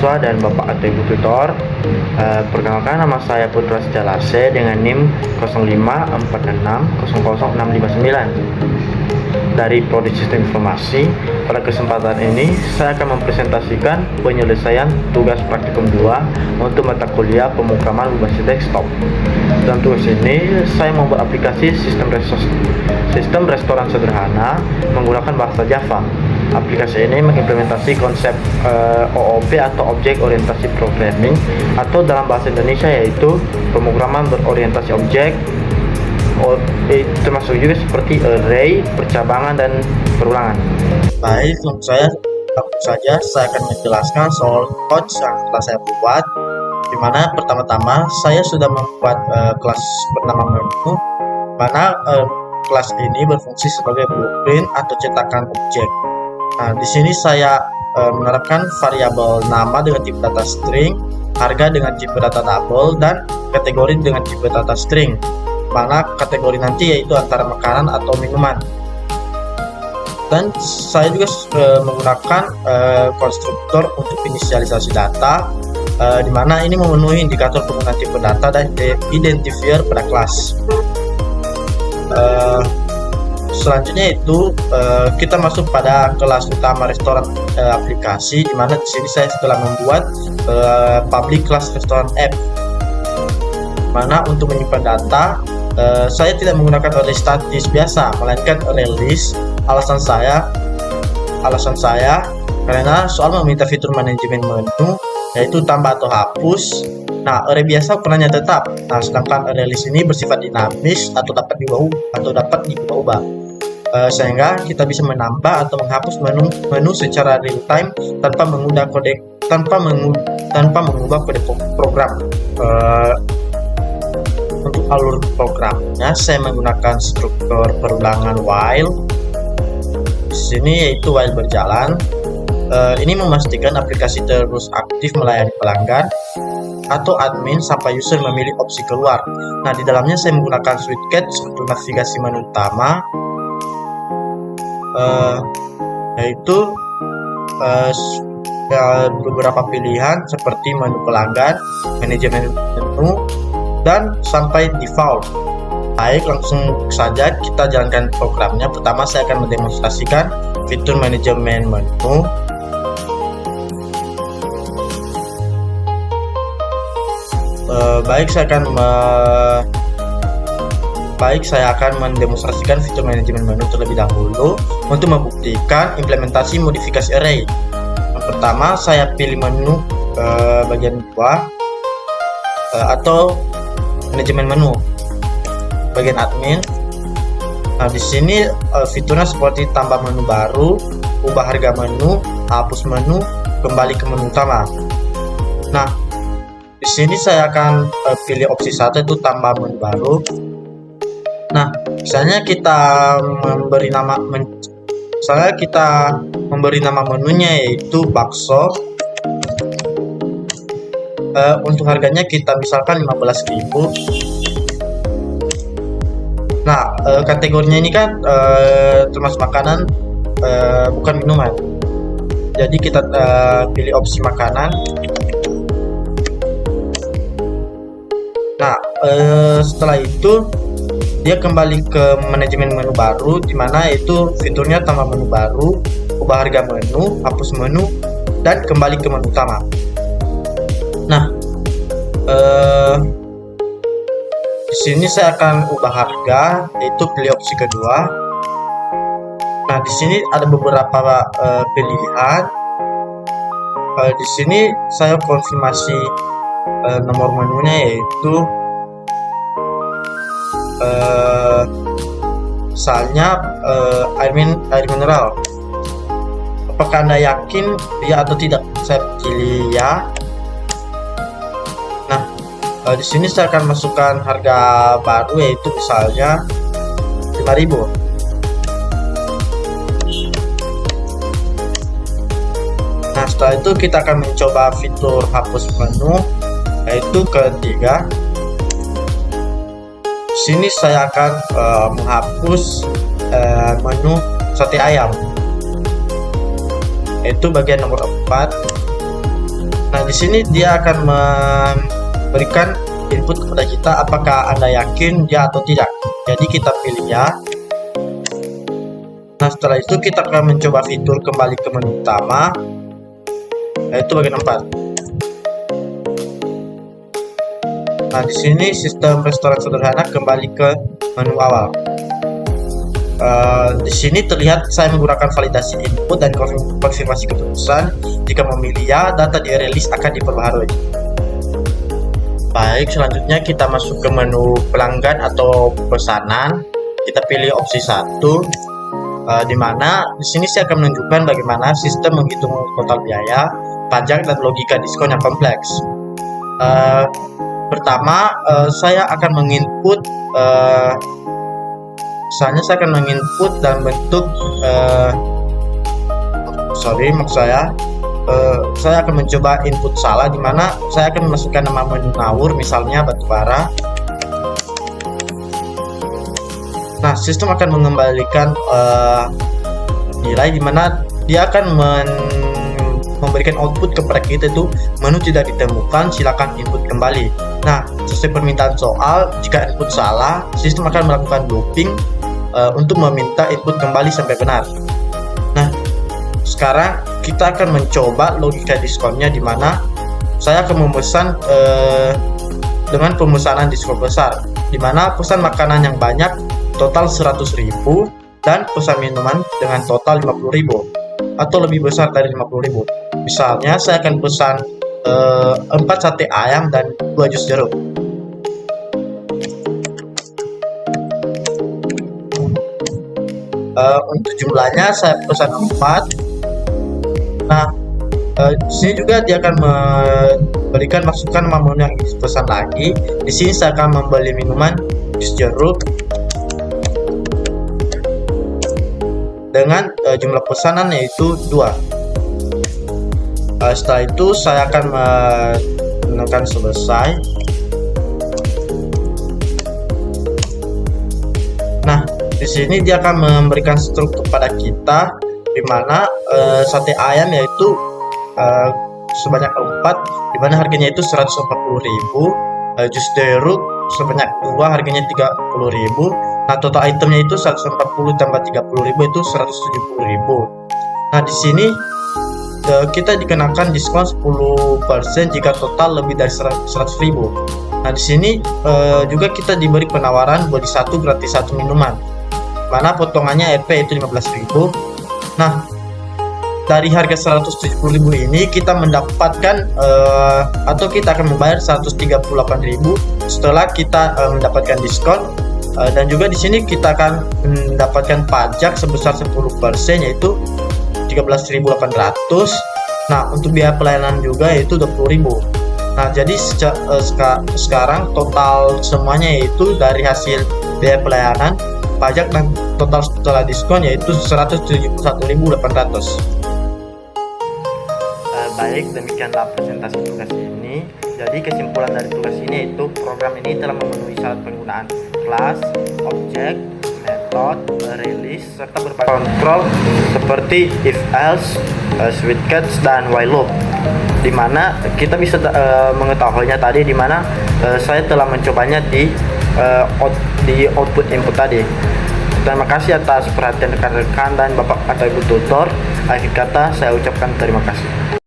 siswa dan Bapak atau Ibu tutor. Perkenalkan, nama saya Putra Sejalase dengan NIM 0546000659 dari Prodi Sistem Informasi. Pada kesempatan ini saya akan mempresentasikan penyelesaian tugas praktikum 2 untuk mata kuliah pemrograman berbasis desktop. Dalam tugas ini saya membuat aplikasi sistem restoran sederhana menggunakan bahasa Java. Aplikasi ini mengimplementasi konsep OOP atau Object Orientasi Programming, atau dalam bahasa Indonesia yaitu pemrograman berorientasi objek, termasuk juga seperti array, percabangan, dan perulangan. Baik, langsung saja saya akan menjelaskan soal code yang telah saya buat. Dimana pertama-tama saya sudah membuat kelas bernama menu, mana kelas ini berfungsi sebagai blueprint atau cetakan objek. Nah, di sini saya menerapkan variabel nama dengan tipe data string, harga dengan tipe data double, dan kategori dengan tipe data string. Mana kategori nanti yaitu antara makanan atau minuman. Dan saya juga menggunakan konstruktor untuk inisialisasi data, di mana ini memenuhi indikator penggunaan tipe data dan identifier pada kelas. Selanjutnya itu kita masuk pada kelas utama restoran aplikasi, di mana di sini saya telah membuat public class restoran app. Mana untuk menyimpan data saya tidak menggunakan array statis biasa, melainkan array list. Alasan saya karena soal meminta fitur manajemen menu, yaitu tambah atau hapus. Nah, array biasa ukurannya tetap. Nah, sedangkan array list ini bersifat dinamis atau dapat diubah-ubah. Sehingga kita bisa menambah atau menghapus menu secara real time tanpa mengubah kode program. Untuk alur programnya saya menggunakan struktur perulangan while. Di sini yaitu while berjalan. Ini memastikan aplikasi terus aktif melayani pelanggan atau admin sampai user memilih opsi keluar. Nah, di dalamnya saya menggunakan switchcat untuk navigasi menu utama, yaitu beberapa pilihan seperti menu pelanggan, manajemen menu, dan sampai default. Baik, langsung saja kita jalankan programnya. Pertama saya akan mendemonstrasikan fitur manajemen menu. Saya akan mendemonstrasikan fitur manajemen menu terlebih dahulu untuk membuktikan implementasi modifikasi array. Yang pertama saya pilih menu bagian bawah atau manajemen menu bagian admin. Nah, di sini fiturnya seperti tambah menu baru, ubah harga menu, hapus menu, kembali ke menu utama. Nah, di sini saya akan pilih opsi 1, itu tambah menu baru. Nah, misalnya kita memberi nama menunya yaitu bakso. Untuk harganya kita misalkan 15.000. Nah, kategorinya ini kan termasuk makanan, bukan minuman. Jadi kita pilih opsi makanan. Nah, setelah itu dia kembali ke manajemen menu baru, di mana itu fiturnya tambah menu baru, ubah harga menu, hapus menu, dan kembali ke menu utama. Nah, di sini saya akan ubah harga, yaitu pilih opsi kedua. Nah, di sini ada beberapa pilihan. Di sini saya konfirmasi nomor menunya, yaitu misalnya air mineral. Apakah Anda yakin ya atau tidak? Saya pilih ya. Nah, di sini saya akan masukkan harga baru, yaitu misalnya 5.000. Nah, setelah itu kita akan mencoba fitur hapus menu, yaitu ketiga. Di sini saya akan menghapus menu sate ayam, yaitu bagian nomor 4. Nah, di sini dia akan memberikan input kepada kita apakah Anda yakin ya atau tidak. Jadi kita pilih ya. Nah, setelah itu kita akan mencoba fitur kembali ke menu utama, yaitu bagian 4. Nah, di sini sistem restoran sederhana kembali ke menu awal. Di sini terlihat saya menggunakan validasi input dan konfirmasi keputusan. Jika memilih ya, data di rilis akan diperbaharui. Baik, selanjutnya kita masuk ke menu pelanggan atau pesanan. Kita pilih opsi 1, di mana di sini saya akan menunjukkan bagaimana sistem menghitung total biaya, pajak, dan logika diskon yang kompleks. Pertama, saya akan menginput misalnya saya akan menginput dalam bentuk saya akan mencoba input salah, di mana saya akan memasukkan nama menu ngawur, misalnya batubara. Nah, sistem akan mengembalikan nilai, di mana dia akan memberikan output kepada kita itu menu tidak ditemukan, silakan input kembali. Nah, sesuai permintaan soal, jika input salah, sistem akan melakukan looping untuk meminta input kembali sampai benar. Nah, sekarang kita akan mencoba logika diskonnya, di mana saya akan memesan dengan pemesanan diskon besar, di mana pesan makanan yang banyak total 100.000 dan pesan minuman dengan total 50.000 atau lebih besar dari 50.000. Misalnya saya akan pesan 4 sate ayam dan 2 jus jeruk. Untuk jumlahnya saya pesan 4. Nah, di sini juga dia akan memberikan masukan nama menu yang dipesan lagi. Di sini saya akan membeli minuman jus jeruk dengan jumlah pesanan yaitu 2. Setelah itu saya akan menekan selesai. Nah, di sini dia akan memberikan struktur kepada kita, di mana sate ayam yaitu sebanyak 4, di mana harganya itu 140.000, jus jeruk sebanyak 2 harganya 30.000. Nah, total itemnya itu 140 tambah 30.000 itu 170.000. Nah, di sini kita dikenakan diskon 10% jika total lebih dari 100.000. Nah, di sini juga kita diberi penawaran beli 1 gratis 1 minuman, mana potongannya RP itu 15.000. Nah, dari harga 170.000 ini kita mendapatkan atau kita akan membayar 138.000 setelah kita mendapatkan diskon, dan juga di sini kita akan mendapatkan pajak sebesar 10% yaitu 13.800. Nah, untuk biaya pelayanan juga yaitu 20.000. Nah, jadi sekarang total semuanya yaitu dari hasil biaya pelayanan, pajak, dan total setelah diskon yaitu 171.800. Baik, demikianlah presentasi tugas ini. Jadi kesimpulan dari tugas ini yaitu program ini telah memenuhi syarat penggunaan kelas, objek, metode, release, serta berbagai kontrol seperti if else, switch case, dan while loop. Dimana kita bisa mengetahuinya tadi, dimana saya telah mencobanya di output input tadi. Terima kasih atas perhatian rekan-rekan dan Bapak atau Ibu tutor. Akhir kata saya ucapkan terima kasih.